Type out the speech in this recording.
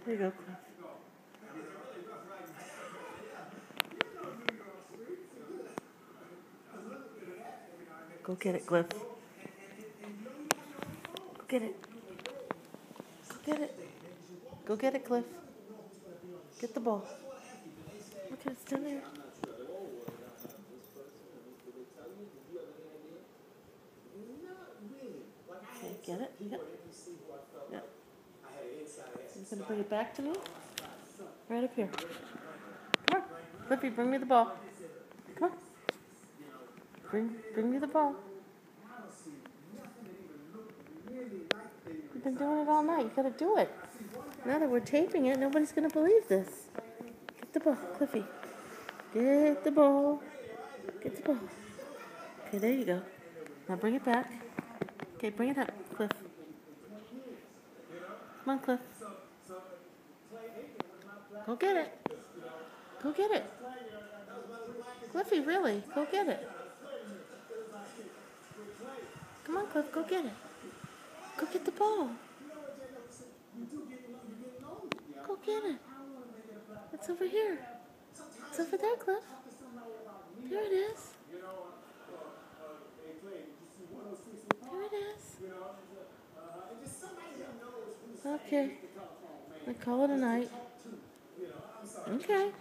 There you go, Cliff. Go get it, Cliff. Go get it. Go get it. Go get it, Cliff. Get the ball. Look, it's still there. Okay, get it? Yep. Yep. You gonna bring it back to me? Right up here. Come on. Cliffy, bring me the ball. Come on. Bring me the ball. You've been doing it all night. You gotta do it. Now that we're taping it, nobody's gonna believe this. Get the ball, Cliffy. Get the ball. Get the ball. Okay, there you go. Now bring it back. Okay, bring it up, Cliff. Come on, Cliff. Go get it. Go get it. Cliffy, really? Go get it. Come on, Cliff, go get it. Go get the ball. Go get it. It's over here. It's over there, Cliff. There it is. There it is. Okay. I call it a night. Okay.